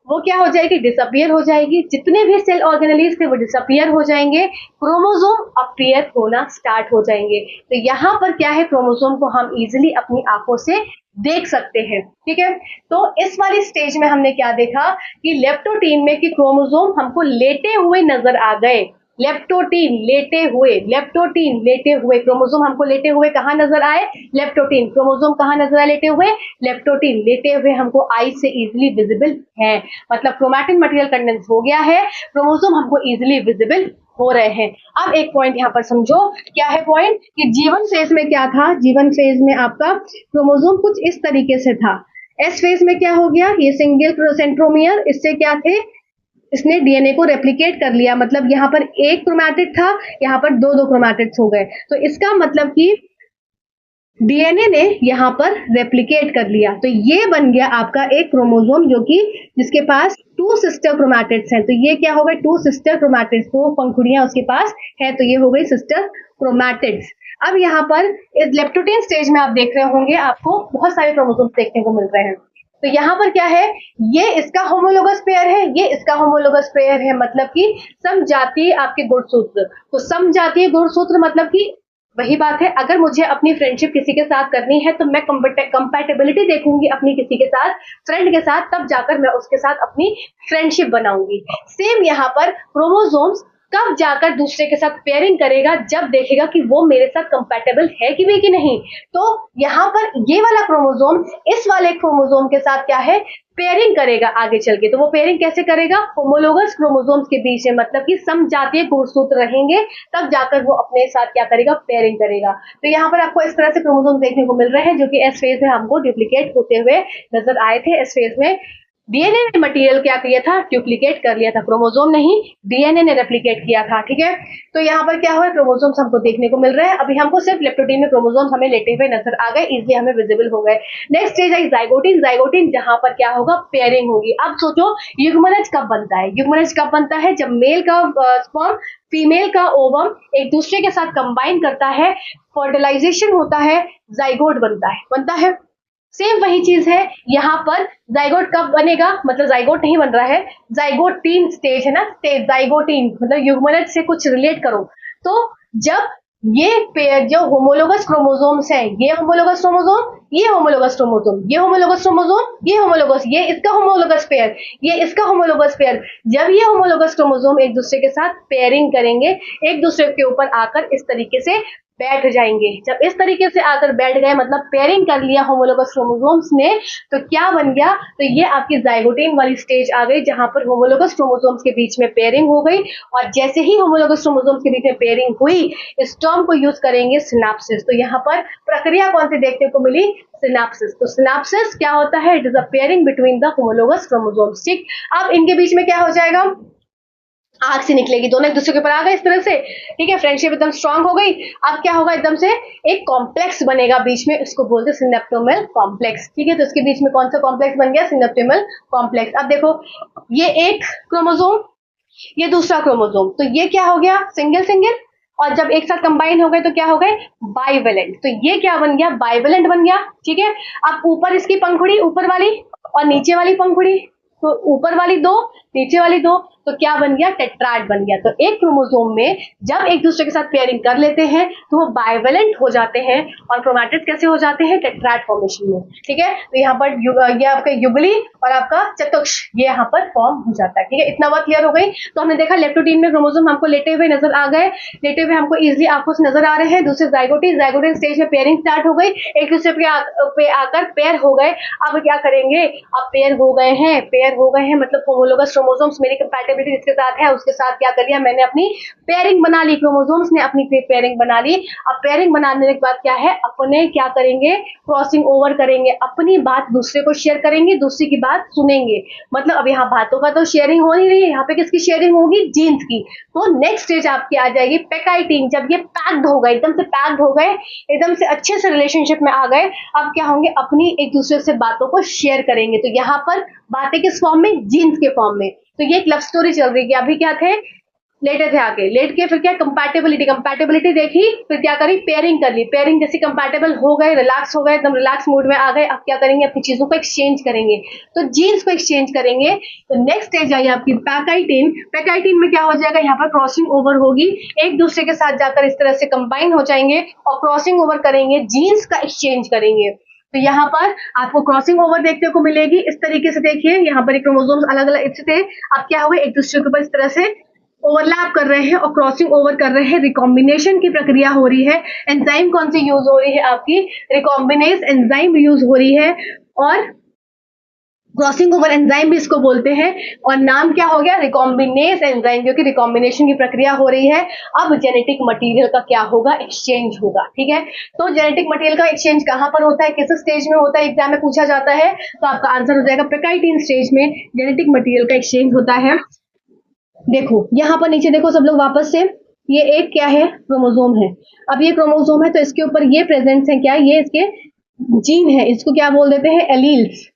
वो क्या हो जाएगी? डिसअपियर हो जाएगी। जितने भी सेल ऑर्गेनेलिज थे वो डिसअपियर हो जाएंगे, क्रोमोसोम अपीयर होना स्टार्ट हो जाएंगे। तो यहाँ पर क्या है, क्रोमोसोम को हम इजीली अपनी आंखों से देख सकते हैं। ठीक है, तो इस वाली स्टेज में हमने क्या देखा कि लेप्टोटीन में कि क्रोमोसोम हमको लेटे हुए नजर आ गए। लेप्टोटीन लेटे हुए क्रोमोसोम हमको लेटे हुए कहाँ नजर आए? लेप्टोटीन। क्रोमोसोम कहाँ नजर आए लेटे हुए? लेप्टोटीन। लेटे हुए हमको आई से इजिली विजिबल है, मतलब क्रोमैटिन मटेरियल कंडेंस हो गया है, क्रोमोसोम हमको इजिली विजिबल हो रहे हैं। अब एक पॉइंट यहाँ पर समझो, क्या है पॉइंट कि जीवन फेज में क्या था? जीवन फेज में आपका क्रोमोसोम कुछ इस तरीके से था। एस फेज में क्या हो गया? ये सिंगल सेंट्रोमियर, इससे क्या थे? इसने डीएनए को रेप्लिकेट कर लिया, मतलब यहाँ पर एक क्रोमैटिड था, यहाँ पर दो क्रोमैटिड्स हो गए। तो इसका मतलब कि डीएनए ने यहाँ पर रेप्लिकेट कर लिया, तो ये बन गया आपका एक क्रोमोसोम, जो कि जिसके पास 2 सिस्टर क्रोमैटिड्स हैं। तो ये क्या हो गए? 2 सिस्टर क्रोमैटिड्स, 2 पंखुड़ियां उसके पास है, तो ये हो गई सिस्टर क्रोमैटिड्स। अब यहाँ पर इस लेप्टोटीन स्टेज में आप देख रहे होंगे, आपको बहुत सारे क्रोमोसोम्स देखने को मिल रहे हैं। तो यहाँ पर क्या है? ये इसका होमोलोगस पेयर है, ये इसका होमोलोगस पेयर है, मतलब कि समजातीय आपके गुणसूत्र। तो समजातीय गुणसूत्र मतलब कि वही बात है, अगर मुझे अपनी फ्रेंडशिप किसी के साथ करनी है तो मैं कंपैटिबिलिटी देखूंगी अपनी किसी के साथ, फ्रेंड के साथ, तब जाकर मैं उसके साथ अपनी फ्रेंडशिप बनाऊंगी। सेम यहाँ पर क्रोमोसोम्स कब जाकर दूसरे के साथ पेयरिंग करेगा? जब देखेगा कि वो मेरे साथ कंपैटिबल है कि नहीं। तो यहाँ पर ये वाला क्रोमोसोम इस वाले क्रोमोसोम के साथ क्या है? पेयरिंग करेगा आगे चल के। तो वो पेयरिंग कैसे करेगा? होमोलोगस क्रोमोसोम्स के बीच में, मतलब कि समजातीय गुणसूत्र रहेंगे, तब जाकर वो अपने साथ क्या करेगा? पेयरिंग करेगा। तो यहाँ पर आपको इस तरह से क्रोमोसोम देखने को मिल रहे हैं, जो कि एस फेज में हमको डुप्लीकेट होते हुए नजर आए थे। एस फेज में डीएनए ने मटेरियल क्या किया था, डुप्लीकेट कर लिया था, क्रोमोसोम नहीं डीएनए ने रेप्लिकेट किया था। ठीक है, तो यहाँ पर क्या हुआ, क्रोमोसोम्स हमको देखने को मिल रहे हैं। अभी हमको सिर्फ लेप्टोडीन में क्रोमोसोम्स हमें लेटे हुए नजर आ गए, इजिली हमें विजिबल हो गए। नेक्स्ट स्टेज है जाइगोटिन। जाइगोटिन जहां पर क्या होगा, पेयरिंग होगी। अब सोचो युग्मनज कब बनता है, युग्मनज कब बनता है, जब मेल का स्पर्म फीमेल का ओवम एक दूसरे के साथ कंबाइन करता है, फर्टिलाइजेशन होता है, जाइगोट बनता है। सेम वही चीज है यहाँ पर। जाइगोट कब बनेगा, मतलब जाइगोट नहीं बन रहा है, जाइगोट 3 स्टेज है ना, स्टेज जाइगोटीन मतलब युग्मनज से कुछ रिलेट करो। तो जब ये पेयर जो होमोलोगस क्रोमोसोम्स है, ये होमोलोगस क्रोमोसोम, ये होमोलोगस क्रोमोसोम, ये होमोलोगस क्रोमोसोम, ये होमोलोगस, ये इसका होमोलोगस पेयर, ये इसका होमोलोगस पेयर, जब ये होमोलोगस क्रोमोसोम एक दूसरे के साथ पेयरिंग करेंगे, एक दूसरे के ऊपर आकर इस तरीके से बैठ जाएंगे। जब इस तरीके से आकर बैठ गए, मतलब पेयरिंग कर लिया होमोलोगस क्रोमोसोम्स ने, तो क्या बन गया, तो ये आपकी जाइगोटीन वाली स्टेज आ गई, जहां पर होमोलोगस क्रोमोसोम्स के बीच में पेयरिंग हो गई। और जैसे ही होमोलोगस क्रोमोसोम्स के बीच में पेयरिंग हुई, इस टर्म को यूज करेंगे सिनाप्सिस। तो यहाँ पर प्रक्रिया कौन सी देखने को मिली, सिनाप्सिस। तो सिनाप्सिस क्या होता है, it is a pairing between the homologous chromosomes. ठीक, अब इनके बीच में क्या हो जाएगा, आग से निकलेगी, दोनों एक दूसरे के ऊपर आ गए इस तरह से। ठीक है, फ्रेंडशिप एकदम स्ट्रांग हो गई। अब क्या होगा, एकदम से एक कॉम्प्लेक्स बनेगा बीच में, इसको बोलते हैं सिनेप्टोमेल कॉम्प्लेक्स। ठीक है, तो इसके बीच में कौन सा कॉम्प्लेक्स बन गया, सिनेप्टोमेल कॉम्प्लेक्स। अब देखो, ये एक क्रोमोसोम, ये दूसरा क्रोमोसोम, तो ये क्या हो गया, सिंगल सिंगल, और जब एक साथ कंबाइन हो गए तो क्या हो गए, बाइवेलेंट। तो ये क्या बन गया, बाइवेलेंट बन गया। ठीक है, अब ऊपर इसकी पंखुड़ी, ऊपर वाली, और नीचे वाली पंखुड़ी, तो ऊपर वाली 2, नीचे वाली 2, तो क्या बन गया, टेट्राड बन गया। तो एक क्रोमोसोम में जब एक दूसरे के साथ पेयरिंग कर लेते हैं तो वो बाइवेलेंट हो जाते हैं, और क्रोमैटिड्स कैसे हो जाते हैं, टेट्राड फॉर्मेशन में। ठीक है, तो यहाँ पर ये आपका युगली और आपका चतुक्ष ये यहाँ पर फॉर्म हो जाता है। ठीक है, इतना बात क्लियर हो गई। तो हमने देखा लेप्टोडीन में क्रोमोसोम हमको लेटे हुए नजर आ गए, लेटे हुए हमको इजिली आंखों से नजर आ रहे हैं। दूसरे जाइगोटीन, जाइगोटीन स्टेज में पेयरिंग स्टार्ट हो गई, एक दूसरे पे आकर पेयर हो गए। अब क्या करेंगे, अब पेयर हो गए हैं मतलब होमोलोगस क्रोमोसोम्स, मेरी कंपैटिबिलिटी जिसके साथ है उसके साथ क्या कर लिया मैंने, अपनी पेयरिंग बना ली, क्रोमोसोम्स ने अपनी पेयरिंग बना ली। अब पेयरिंग बनाने के बाद क्या है, अपने क्या करेंगे, क्रॉसिंग ओवर करेंगे, अपनी बात दूसरे को शेयर करेंगे, दूसरे की बात सुनेंगे। मतलब अब यहाँ बातों का तो शेयरिंग हो नहीं रही है, यहाँ पे किसकी शेयरिंग होगी, जीन्स की। तो नेक्स्ट स्टेज आपकी आ जाएगी पेकाइटिन। जब ये पैक्ड हो गए, एकदम से पैक्ड हो गए, एकदम से अच्छे से रिलेशनशिप में आ गए, अब क्या होंगे, अपनी एक दूसरे से बातों को शेयर करेंगे। तो यहाँ पर बातें किस फॉर्म में, जीन्स के फॉर्म में। तो ये एक लव स्टोरी चल रही है। अभी क्या थे, लेटे थे, आके लेट के फिर क्या, कंपैटिबिलिटी देखी, फिर क्या करी, पेयरिंग कर ली। पेयरिंग जैसे कंपैटिबल हो गए, रिलैक्स हो गए, एकदम रिलैक्स मूड में आ गए, अब क्या करेंगे, अपनी चीजों को एक्सचेंज करेंगे, तो जीन्स को एक्सचेंज करेंगे। तो नेक्स्ट स्टेज आई आपकी पैकाइटिन। पैकाइटिन में क्या हो जाएगा, यहाँ पर क्रॉसिंग ओवर होगी, एक दूसरे के साथ जाकर इस तरह से कंबाइन हो जाएंगे और क्रॉसिंग ओवर करेंगे, जीन्स का एक्सचेंज करेंगे। तो यहाँ पर आपको क्रॉसिंग ओवर देखने को मिलेगी। इस तरीके से देखिए, यहाँ पर क्रोमोसोम्स अलग अलग थे, अब क्या हुए, एक दूसरे के ऊपर इस तरह से ओवरलैप कर रहे हैं और क्रॉसिंग ओवर कर रहे हैं, रिकॉम्बिनेशन की प्रक्रिया हो रही है। एंजाइम कौन सी यूज हो रही है, आपकी रिकॉम्बिनेज एंजाइम यूज हो रही है, और क्रॉसिंग ओवर एंजाइम भी इसको बोलते हैं, और नाम क्या हो गया, रिकॉम्बिनेज एंजाइम, क्योंकि रिकॉम्बिनेशन की प्रक्रिया हो रही है। अब जेनेटिक मटेरियल का क्या होगा, एक्सचेंज होगा। ठीक है, तो जेनेटिक मटेरियल का एक्सचेंज कहां पर होता है, किस स्टेज में होता है, एग्जाम में पूछा जाता है, तो आपका आंसर हो जाएगा पेकाइटिन स्टेज में जेनेटिक मटेरियल का एक्सचेंज होता है। देखो यहाँ पर नीचे देखो सब लोग वापस से, ये एक क्या है, क्रोमोसोम है। अब ये क्रोमोसोम है तो इसके ऊपर ये प्रेजेंट्स है, क्या ये इसके जीन है, इसको क्या बोल देते हैं, एलील्स।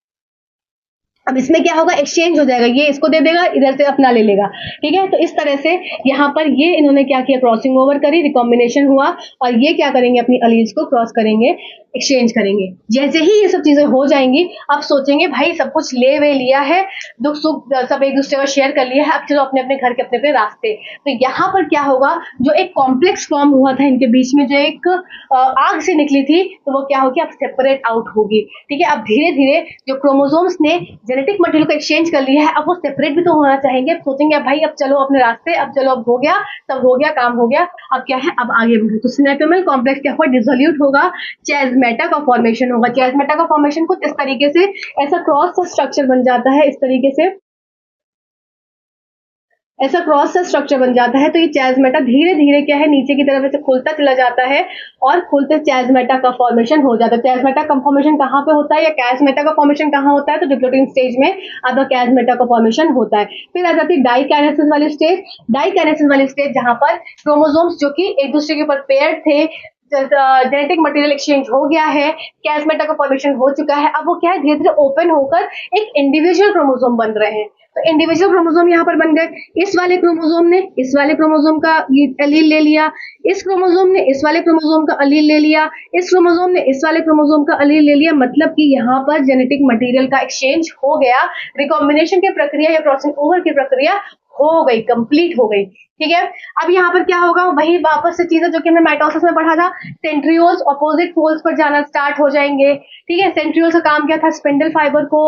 अब इसमें क्या होगा, एक्सचेंज हो जाएगा, ये इसको दे देगा, इधर से अपना ले लेगा। ठीक है, तो इस तरह से यहाँ पर ये इन्होंने क्या किया, क्रॉसिंग ओवर करी, रिकॉम्बिनेशन हुआ, और ये क्या करेंगे, अपनी अलील्स को क्रॉस करेंगे, एक्सचेंज करेंगे। जैसे ही ये सब चीजें हो जाएंगी, अब सोचेंगे भाई सब कुछ ले वे लिया है, दुख सुख सब एक दूसरे को शेयर कर लिया है, अब चलो अपने अपने घर के अपने अपने रास्ते। तो यहाँ पर क्या होगा, जो एक कॉम्प्लेक्स फॉर्म हुआ था इनके बीच में, जो एक आग से निकली थी, तो वो क्या होगी, अब सेपरेट आउट होगी। ठीक है, अब धीरे धीरे जो क्रोमोसोम्स ने जेनेटिक मटेरियल को एक्सचेंज कर लिया है, अब वो सेपरेट भी तो होना चाहेंगे। अब सोचेंगे अब भाई अब चलो अपने रास्ते, अब चलो अब हो गया, सब हो गया, काम हो गया, अब क्या है, अब आगे बढ़ो। तो सिनेप्टोमेल कॉम्प्लेक्स क्या हुआ, डिसोल्यूट होगा, चेज़मेटा का फॉर्मेशन होगा। चेज़मेटा का फॉर्मेशन कुछ इस तरीके से, ऐसा क्रॉस स्ट्रक्चर बन जाता है इस तरीके से, ऐसा क्रॉस सा स्ट्रक्चर बन जाता है। तो ये चाज़्मेटा धीरे धीरे क्या है, नीचे की तरफ ऐसे खुलता चला जाता है और खुलते चाज़्मेटा का फॉर्मेशन हो जाता है। चाज़्मेटा का फॉर्मेशन कहाँ पे होता है या कैज़मेटा का फॉर्मेशन कहाँ होता है, तो डिप्लोइडिंग स्टेज में आपका कैज़मेटा का फॉर्मेशन होता है। फिर आ जाती है डाइकाइनेसिस वाली स्टेज। डाइकाइनेसिस वाली स्टेज जहां पर क्रोमोसोम्स जो कि एक दूसरे के ऊपर पेयर थे, जेनेटिक मटेरियल एक्सचेंज हो गया है, कैज़मेटा का फॉर्मेशन हो चुका है, अब वो क्या है, धीरे धीरे ओपन होकर एक इंडिविजुअल क्रोमोसोम बन रहे हैं। तो इंडिविजुअल क्रोमोसोम यहाँ पर बन गए। इस वाले क्रोमोसोम ने इस वाले क्रोमोसोम का एलील ले लिया, इस क्रोमोसोम ने इस वाले क्रोमोसोम का एलील ले लिया, इस क्रोमोसोम ने इस वाले क्रोमोसोम का एलील ले लिया। मतलब कि यहाँ पर जेनेटिक मटेरियल का एक्सचेंज हो गया, रिकॉम्बिनेशन की प्रक्रिया या क्रॉसिंग ओवर की प्रक्रिया हो गई, कंप्लीट हो गई। ठीक है, अब यहाँ पर क्या होगा, वही वापस से चीजें जो कि हमने माइटोसिस में पढ़ा था, सेंट्रियोल्स ऑपोजिट पोल्स पर जाना स्टार्ट हो जाएंगे। ठीक है, सेंट्रियोल्स का काम क्या था, स्पिंडल फाइबर को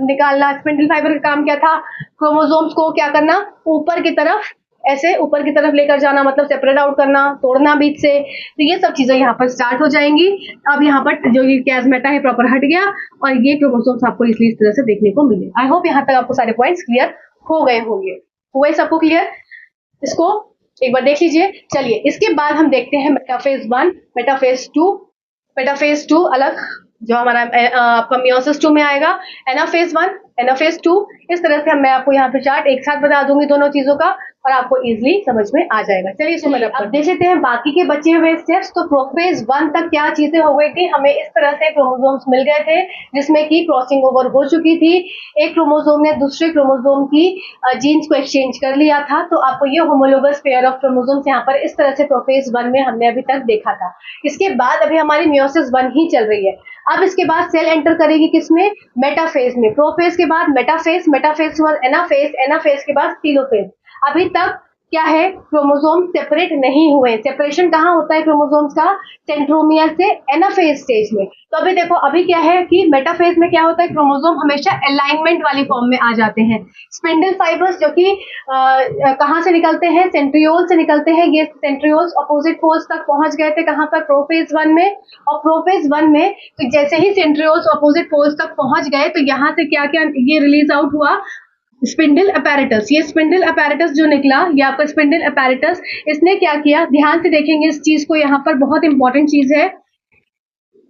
निकालना। स्पिंडल फाइबर का काम क्या था, क्रोमोसोम्स को क्या करना, ऊपर की तरफ, ऐसे ऊपर की तरफ लेकर जाना, मतलब सेपरेट आउट करना, तोड़ना बीच से। तो ये सब चीजें यहाँ पर स्टार्ट हो जाएंगी। अब यहाँ पर जो ये कैज़मेटा है प्रॉपर हट गया और ये क्रोमोसोम्स आपको इसलिए इस तरह से देखने को मिले। आई होप यहाँ तक आपको सारे पॉइंट्स क्लियर हो गए होंगे। हुए सबको क्लियर? इसको एक बार देख लीजिए। चलिए, इसके बाद हम देखते हैं मेटाफेज 1, मेटाफेज 2। मेटाफेज 2 अलग, जो हमारा आपका मियोसिस 2 में आएगा। एनाफेज 1, एनाफेज 2, इस तरह से मैं आपको यहाँ पे चार्ट एक साथ बता दूंगी दोनों चीजों का और आपको इजीली समझ में आ जाएगा। चलिए इसको मतलब अब देख लेते हैं बाकी के बचे हुए स्टेप्स। तो प्रोफेज 1 तक क्या चीजें हो गई थी, हमें इस तरह से क्रोमोसोम्स मिल गए थे जिसमें कि क्रॉसिंग ओवर हो चुकी थी। एक क्रोमोसोम ने दूसरे क्रोमोसोम की जीन्स को एक्सचेंज कर लिया था। तो आपको ये होमोलोगस पेयर ऑफ क्रोमोसोम्स यहाँ पर इस तरह से प्रोफेज 1 में हमने अभी तक देखा था। इसके बाद अभी हमारी मियोसिस 1 ही चल रही है। अब इसके बाद सेल एंटर करेगी किसमें, मेटाफेज में। प्रोफेज के बाद मेटाफेज, मेटाफेज के बाद एनाफेज, एनाफेज के बाद टेलोफेज। अभी तक क्या है, क्रोमोसोम सेपरेट नहीं हुए। सेपरेशन कहाँ होता है क्रोमोसोम्स का, सेंट्रोमियर से एनाफेज स्टेज में। तो अभी देखो, अभी क्या है कि मेटाफेज में क्या होता है, क्रोमोसोम हमेशा अलाइनमेंट वाली फॉर्म में आ जाते हैं। स्पिंडल फाइबर्स जो कि कहाँ से निकलते हैं, सेंट्रियोल से निकलते हैं। ये सेंट्रियोल्स अपोजिट पोल्स तक पहुंच गए थे, कहाँ पर, प्रोफेज 1 में। और प्रोफेज 1 में तो जैसे ही सेंट्रियोल्स अपोजिट पोल्स तक पहुंच गए तो यहाँ से क्या क्या ये रिलीज आउट हुआ, स्पिंडल अपैरेटस। ये स्पिंडल अपैरेटस जो निकला, ये आपका स्पिंडल अपैरेटस, इसने क्या किया, ध्यान से देखेंगे इस चीज को, यहाँ पर बहुत इंपॉर्टेंट चीज है।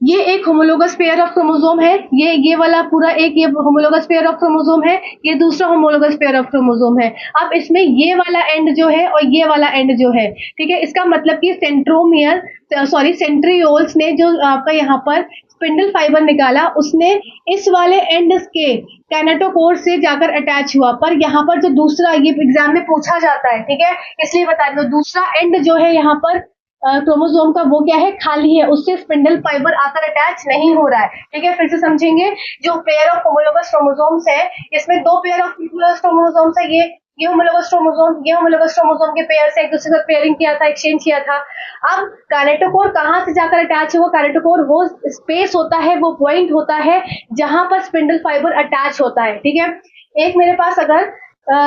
ये एक होमोलोगस पेयर ऑफ क्रोमोसोम है, ये वाला पूरा एक ये होमोलोगस पेयर ऑफ क्रोमोसोम है, ये दूसरा होमोलोगस पेयर ऑफ क्रोमोसोम है। अब इसमें ये वाला एंड जो है और ये वाला एंड जो है, ठीक है, इसका मतलब कि सेंट्रोमियर सेंट्रियोल्स ने जो आपका यहाँ पर स्पिंडल फाइबर निकाला, उसने इस वाले एंड के कैनेटोकोर से जाकर अटैच हुआ। पर यहाँ पर जो दूसरा, ये एग्जाम में पूछा जाता है, ठीक है, इसलिए बता दो, दूसरा एंड जो है यहाँ पर क्रोमोसोम का, वो क्या है, खाली है, उससे स्पिंडल फाइबर आकर अटैच नहीं हो रहा है। ठीक है, फिर से समझेंगे। जो पेयर ऑफ होमोलोगस क्रोमोसोम्स है, इसमें दो पेयर ऑफ क्रोमोसोम्स है, ये होमोलोगस क्रोमोसोम, ये होमोलोगस क्रोमोसोम के पेयर से एक दूसरे से पेयरिंग किया था, एक्सचेंज किया था। अब कैनेटोकोर कहाँ से जाकर अटैच हुआ, कैनेटोकोर वो स्पेस होता है, वो पॉइंट होता है जहां पर स्पिंडल फाइबर अटैच होता है। ठीक है, एक मेरे पास अगर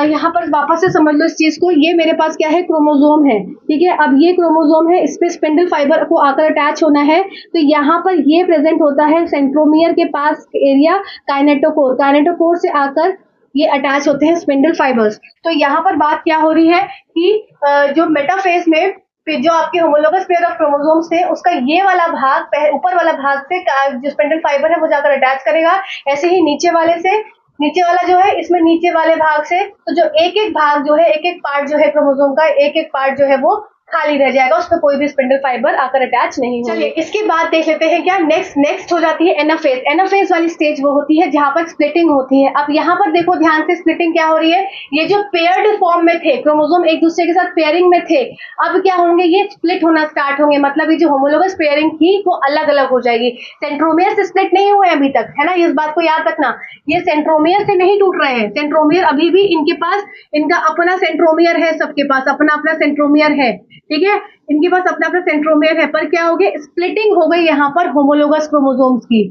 यहाँ पर वापस से समझ लो इस चीज को, ये मेरे पास क्या है, क्रोमोसोम है। ठीक है, अब ये क्रोमोसोम है, इस पे स्पिंडल फाइबर को आकर अटैच होना है, तो यहाँ पर ये प्रेजेंट होता है सेंट्रोमियर के पास एरिया, काइनेटोकोर, काइनेटोकोर से आकर ये अटैच होते हैं स्पिंडल फाइबर्स। तो यहाँ पर बात क्या हो रही है कि जो मेटाफेज में फिर जो आपके होमोलोगस पेयर ऑफ क्रोमोसोम्स थे, उसका ये वाला भाग, ऊपर वाला भाग से जो स्पिंडल फाइबर है वो जाकर अटैच करेगा। ऐसे ही नीचे वाले से, नीचे वाला जो है, इसमें नीचे वाले भाग से, तो जो एक एक भाग जो है, एक एक पार्ट जो है क्रोमोसोम का, एक एक पार्ट जो है वो खाली रह जाएगा, उसमें कोई भी स्पिंडल फाइबर आकर अटैच नहीं होगा। चलिए इसके बाद देख लेते हैं क्या नेक्स्ट हो जाती है एनाफेज। एनाफेज वाली स्टेज वो होती है जहां पर स्प्लिटिंग होती है। अब यहाँ पर देखो ध्यान से, स्प्लिटिंग क्या हो रही है, ये जो पेयर्ड फॉर्म में थे क्रोमोसोम, एक दूसरे के साथ पेयरिंग में थे, अब क्या होंगे, ये स्प्लिट होना स्टार्ट होंगे। मतलब ये जो होमोलोगस पेयरिंग थी वो अलग अलग हो जाएगी। सेंट्रोमियर से स्प्लिट नहीं हुए अभी तक, है ना, इस बात को याद रखना, ये सेंट्रोमियर से नहीं टूट रहे हैं। सेंट्रोमियर अभी भी इनके पास, इनका अपना सेंट्रोमियर है, सबके पास अपना अपना सेंट्रोमियर है। ठीक है, इनके पास अपना अपना सेंट्रोमियर है, पर क्या हो गया, स्प्लिटिंग हो गई यहाँ पर होमोलोगस क्रोमोसोम्स की,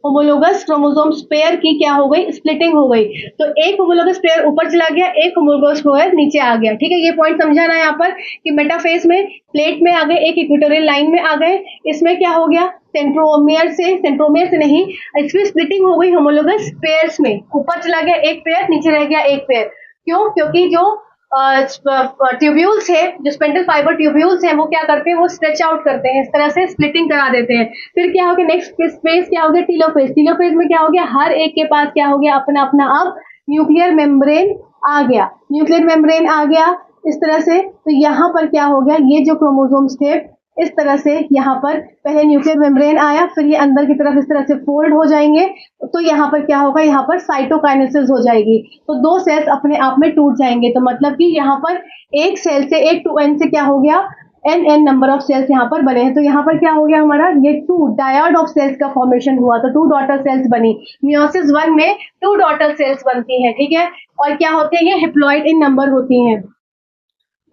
होमोलोगस क्रोमोसोम्स पेयर की क्या हो गई, स्प्लिटिंग हो गई। तो एक होमोलोगस पेयर ऊपर चला गया, एक होमोलोगस पेयर नीचे आ गया। ठीक है, ये पॉइंट समझाना है यहाँ पर कि मेटाफेज में प्लेट में आ गए, एक इक्वेटोरियल लाइन में आ गए, इसमें क्या हो गया, सेंट्रोमियर से नहीं, इसमें स्प्लिटिंग हो गई होमोलोगस पेयर्स में, ऊपर चला गया एक पेयर, नीचे रह गया एक पेयर। क्यों, क्योंकि जो ट्यूब्यूल्स है, जो स्पेंडल फाइबर ट्यूब्यूल्स हैं, वो क्या करते हैं, वो स्ट्रेच आउट करते हैं, इस तरह से स्प्लिटिंग करा देते हैं। फिर क्या हो गया, नेक्स्ट स्पेस क्या हो गया, टीलोफेज। टीलोफेज में क्या हो गया, हर एक के पास क्या हो गया, अपना अपना अब न्यूक्लियर मेम्ब्रेन आ गया। न्यूक्लियर मेम्ब्रेन आ गया इस तरह से। तो यहाँ पर क्या हो गया, ये जो क्रोमोसोम्स थे इस तरह से यहाँ पर पहले न्यूक्लियर मेम्ब्रेन आया, फिर ये अंदर की तरफ इस तरह से फोल्ड हो जाएंगे। तो यहाँ पर क्या होगा, यहाँ पर साइटोकाइनेसिस हो जाएगी। तो दो सेल्स अपने आप में टूट जाएंगे। तो मतलब कि यहाँ पर एक सेल से, एक 2n से क्या हो गया, n नंबर ऑफ सेल्स यहाँ पर बने हैं। तो यहाँ पर क्या हो गया हमारा, ये 2 डायड ऑफ सेल्स का फॉर्मेशन हुआ। तो 2 डॉटर सेल्स बनी। मियोसिस 1 में 2 डॉटर सेल्स बनती हैं, ठीक है। और क्या होते हैं, ये हिप्लॉइड इन नंबर होती हैं,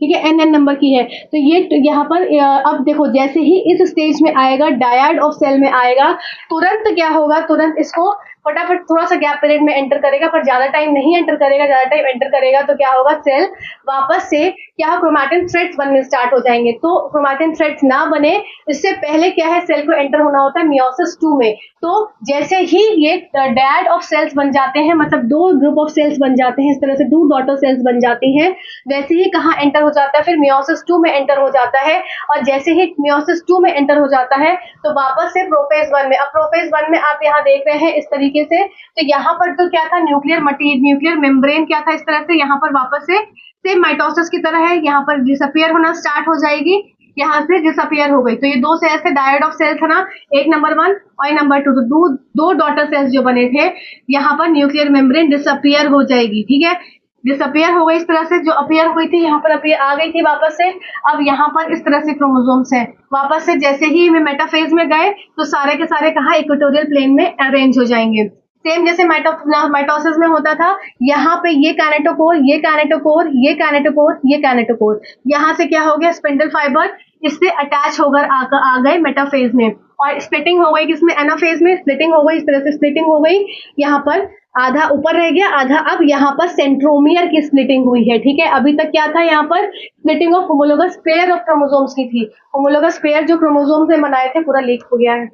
ठीक है, n नंबर की है। तो ये यहाँ पर अब देखो, जैसे ही इस स्टेज में आएगा, डायड ऑफ सेल में आएगा, तुरंत क्या होगा, तुरंत इसको फटाफट थोड़ा सा गैप पीरियड में एंटर करेगा, पर ज्यादा टाइम नहीं एंटर करेगा। ज्यादा टाइम एंटर करेगा तो क्या होगा, सेल वापस से क्या, क्रोमैटिन थ्रेड्स बनने स्टार्ट हो जाएंगे। तो क्रोमैटिन थ्रेड्स ना बने इससे पहले क्या है, सेल को एंटर होना होता है मियोसिस 2 में। तो जैसे ही ये डैड ऑफ सेल्स बन जाते हैं, मतलब 2 ग्रुप ऑफ सेल्स बन जाते हैं, इस तरह से 2 डॉटर सेल्स बन जाती हैं, वैसे ही कहाँ एंटर हो जाता है, फिर मियोसिस 2 में एंटर हो जाता है। और जैसे ही मियोसिस 2 में एंटर हो जाता है तो वापस से प्रोफेज 1 में। अब प्रोफेज 1 में आप यहाँ देख रहे हैं इस तरीके से। तो यहाँ पर तो क्या था, न्यूक्लियर मेम्ब्रेन क्या था, इस तरह से यहाँ पर वापस से सेम माइटोसिस की तरह है, यहाँ पर डिसअपियर होना स्टार्ट हो जाएगी, यहाँ से डिसअपियर हो गई। तो ये 2 सेल्स थे, डायड ऑफ सेल्स है ना, एक नंबर 1 और नंबर 2। तो 2 डॉटर सेल्स जो बने थे, यहाँ पर न्यूक्लियर मेम्ब्रेन डिसअपियर हो जाएगी, ठीक है। डिसअपियर हो गई इस तरह से, जो अपीयर हुई थी यहाँ पर अपीयर आ गई थी वापस से। अब यहाँ पर इस तरह से क्रोमोसोम्स हैं, वापस से जैसे ही वे मेटाफेज में गए तो सारे के सारे कहाँ, इक्वेटोरियल प्लेन में अरेंज हो जाएंगे। सेम जैसे माइटोसिस में होता था, यहाँ पे ये काइनेटोकोर, ये काइनेटोकोर, ये काइनेटोकोर, ये काइनेटोकोर, यहाँ से क्या हो गया, स्पिंडल फाइबर इससे अटैच होकर आ गए मेटाफेज में। और स्प्लिटिंग हो गई किसमें, एनाफेज में स्प्लिटिंग हो गई, इस तरह से स्प्लिटिंग हो गई। यहाँ पर आधा ऊपर रह गया, आधा अब यहाँ पर सेंट्रोमियर की स्प्लिटिंग हुई है, ठीक है। अभी तक क्या था, यहाँ पर splitting of homologous pair of chromosomes की थी। होमोलोगस पेयर जो क्रोमोसोम्स ने बनाए थे, पूरा लीक हो गया है,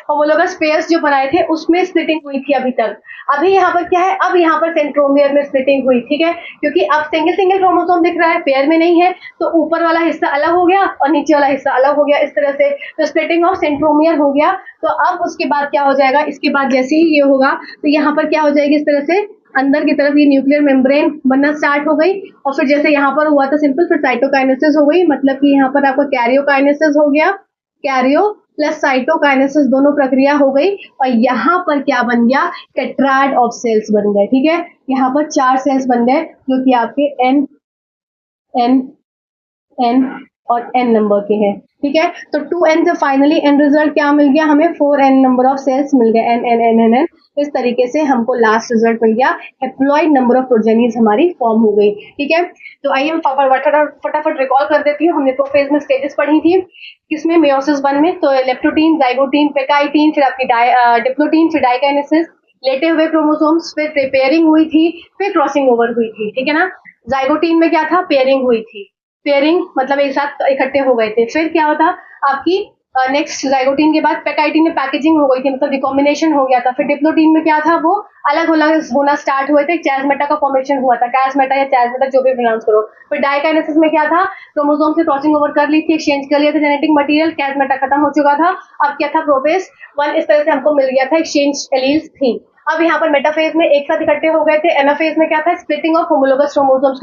होमोलोगस पेयर्स जो बनाए थे उसमें स्प्लिटिंग हुई थी अभी तक। अभी यहाँ पर क्या है, अब यहाँ पर सेंट्रोमियर में स्प्लिटिंग हुई, ठीक है, क्योंकि अब सिंगल सिंगल क्रोमोसोम दिख रहा है, पेयर में नहीं है। तो ऊपर वाला हिस्सा अलग हो गया और नीचे वाला हिस्सा अलग हो गया, इस तरह से। तो स्प्लिटिंग ऑफ सेंट्रोमियर हो गया। तो अब उसके बाद क्या हो जाएगा, इसके बाद जैसे ही ये होगा तो यहाँ पर क्या हो जाएगी, इस तरह से अंदर की तरफ ये न्यूक्लियर मेम्ब्रेन बनना स्टार्ट हो गई। और फिर जैसे यहाँ पर हुआ था सिंपल, फिर साइटोकाइनेसिस हो गई, मतलब कि यहाँ पर आपका कैरियोकाइनेसिस हो गया, कैरियो प्लस साइटोकाइनेसिस दोनों प्रक्रिया हो गई। और यहाँ पर क्या बन गया, टेट्राड ऑफ सेल्स बन गए, ठीक है। यहाँ पर 4 सेल्स बन गए जो कि आपके एन एन एन और n नंबर के हैं, ठीक है। तो 2n से फाइनली एंड रिजल्ट क्या मिल गया हमें, 4n नंबर ऑफ सेल्स मिल गए, n। इस तरीके से हमको लास्ट रिजल्ट मिल गया, हेप्लॉइड नंबर ऑफ प्रोजेनीज हमारी फॉर्म हो गई, ठीक है। तो आइए फटाफट रिकॉल कर देती हूँ। हमने प्रोफेज में स्टेजेस पढ़ी थी, किसमें, मेयोसिस 1 में। तो लेप्टोटीन, जाइगोटीन, पेकाइटीन, फिर आपकी डिप्लोटीन, फिर डाइकाइनेसिस, लेटे हुए क्रोमोसोम्स, फिर पेयरिंग हुई थी, फिर क्रॉसिंग ओवर हुई थी, ठीक है ना। जाइगोटीन में क्या था, पेयरिंग हुई थी, पेयरिंग मतलब एक साथ इकट्ठे हो गए थे। फिर क्या होता आपकी नेक्स्ट जाइगोटीन के बाद पेकाइटीन में पैकेजिंग हो गई थी, मतलब रिकॉम्बिनेशन हो गया था। फिर डिप्लोटीन में क्या था, वो अलग होना स्टार्ट हुए थे, चैज़मेटा का फॉर्मेशन हुआ था, कैज़मेटा या चैज़मेटा जो भी प्रोनाउंस करो। फिर डाइकाइनेसिस में क्या था, क्रोमोसोम से क्रॉसिंग ओवर कर ली थी, एक्सचेंज कर लिया था जेनेटिक मटेरियल, कैज़मेटा खत्म हो चुका था। अब क्या था, प्रोफेज 1 इस तरह से हमको मिल गया था, एक्सचेंज एलील्स थी। अब यहाँ पर मेटाफेज में एक साथ इकट्ठे हो गए थे। एनाफेज में क्या था, स्प्लिटिंग ऑफ होमोलोगस क्रोमोसोम्स,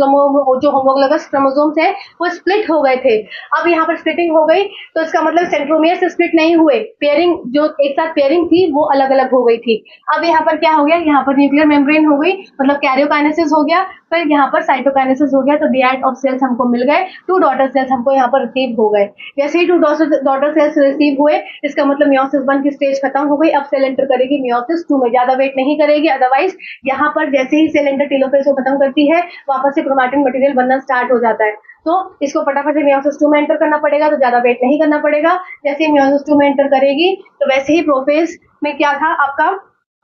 जो होमोलोगस क्रोमोसोम्स है वो स्प्लिट हो गए थे। अब यहाँ पर स्प्लिटिंग हो गई तो इसका मतलब सेंट्रोमियर से स्प्लिट नहीं हुए, पेयरिंग जो एक साथ पेयरिंग थी वो अलग अलग हो गई थी। अब यहाँ पर क्या हो गया, यहाँ पर न्यूक्लियर मेम्ब्रेन हो गई, मतलब कैरियोकाइनेसिस हो गया, फिर यहाँ पर साइटोकाइनेसिस हो गया। तो डैड ऑफ सेल्स हमको मिल गए, 2 डॉटर सेल्स हमको यहाँ पर रिसीव हो गए। जैसे ही 2 डॉटर सेल्स रिसीव हुए, इसका मतलब मियोसिस 1 की स्टेज खत्म हो गई। अब सेल एंटर करेगी मियोसिस 2 में, ज्यादा वेट नहीं करेगी। अदरवाइज यहाँ पर जैसे ही सेल एंटर टेलोफेज को खत्म करती है, वापस से क्रोमैटिन मटेरियल बनना स्टार्ट हो जाता है। तो इसको फटाफट से मियोसिस 2 में एंटर करना पड़ेगा, तो ज्यादा वेट नहीं करना पड़ेगा। जैसे ही मियोसिस 2 में एंटर करेगी तो वैसे ही प्रोफेज में क्या था आपका,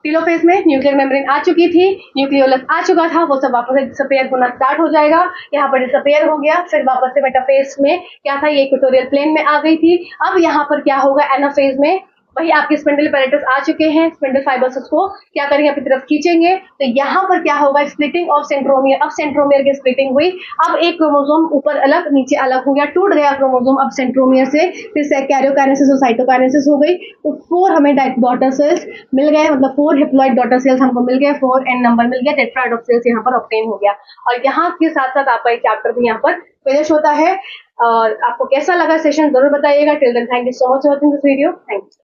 टेलोफेज में न्यूक्लियर मेम्ब्रेन आ चुकी थी, न्यूक्लियोलस आ चुका था, वो सब वापस से डिसअपियर होना स्टार्ट हो जाएगा। यहाँ पर डिसअपियर हो गया, फिर वापस से मेटाफेज में क्या था, ये इक्वेटोरियल प्लेन में आ गई थी। अब यहाँ पर क्या होगा, एनाफेज में वही आपके स्पिंडल पैरेटस आ चुके हैं। स्पिंडल फाइबर्स को क्या करेंगे, अपनी तरफ खींचेंगे तो यहाँ पर क्या होगा, स्प्लिटिंग ऑफ सेंट्रोमियर। अब सेंट्रोमियर की स्प्लिटिंग हुई, अब एक क्रोमोसोम ऊपर अलग नीचे अलग हो गया, टूट गया क्रोमोसोम अब सेंट्रोमियर से, फिर से कैरियोकाइनेसिस और साइटोकाइनेसिस हो गई। तो 4 हमें डॉटर सेल्स मिल गए, मतलब 4 हिप्लॉइड डॉटर सेल्स हमको मिल गए, 4 एन नंबर मिल गया, टेट्राएड ऑफ सेल्स यहाँ पर ऑब्टेन हो गया। और यहाँ के साथ साथ आपका एक चैप्टर भी यहाँ पर फिनिश होता है। और आपको कैसा लगा सेशन जरूर बताइएगा। Till then thank you so much for watching this video. Thank you.